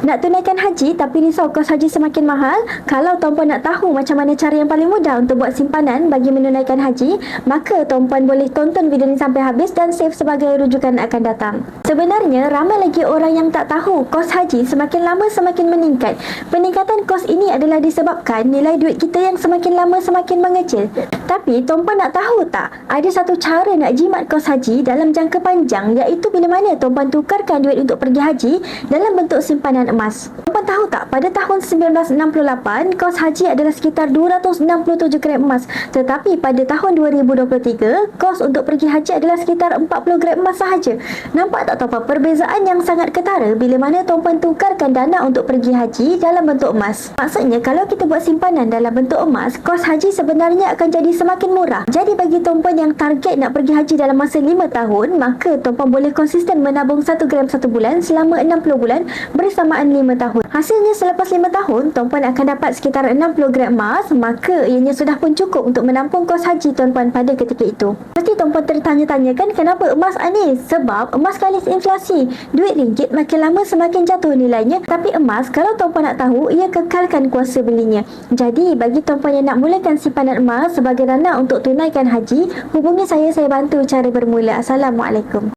Nak tunaikan haji tapi risau kos haji semakin mahal? Kalau tuan-puan nak tahu macam mana cara yang paling mudah untuk buat simpanan bagi menunaikan haji, maka tuan-puan boleh tonton video ini sampai habis dan save sebagai rujukan akan datang. Sebenarnya, ramai lagi orang yang tak tahu kos haji semakin lama semakin meningkat. Peningkatan kos ini adalah disebabkan nilai duit kita yang semakin lama semakin mengecil. Tapi tuan-puan nak tahu tak? Ada satu cara nak jimat kos haji dalam jangka panjang, iaitu bila mana tuan-puan tukarkan duit untuk pergi haji dalam bentuk simpanan emas. Tuan-puan tahu tak, pada tahun 1968, kos haji adalah sekitar 267 gram emas. Tetapi pada tahun 2023, kos untuk pergi haji adalah sekitar 40 gram emas sahaja. Nampak tak tuan-puan perbezaan yang sangat ketara bila mana tuan-puan tukarkan dana untuk pergi haji dalam bentuk emas? Maksudnya, kalau kita buat simpanan dalam bentuk emas, kos haji sebenarnya akan jadi semakin murah. Jadi bagi tuan-puan yang target nak pergi haji dalam masa 5 tahun, maka tuan-puan boleh konsisten menabung 1 gram satu bulan selama 60 bulan bersamaan 5 tahun. Hasilnya selepas 5 tahun, tuan-puan akan dapat sekitar 60 gram emas, maka ianya sudah pun cukup untuk menampung kos haji tuan-puan pada ketika itu. Pasti tuan-puan tertanya-tanya kan, kenapa emas Anis? Sebab emas kalis inflasi. Duit ringgit makin lama semakin jatuh nilainya, tapi emas, kalau tuan-puan nak tahu, ia kekalkan kuasa belinya. Jadi bagi tuan-puan yang nak mulakan simpanan emas sebagai dana untuk tunaikan haji, hubungi saya bantu cara bermula. Assalamualaikum.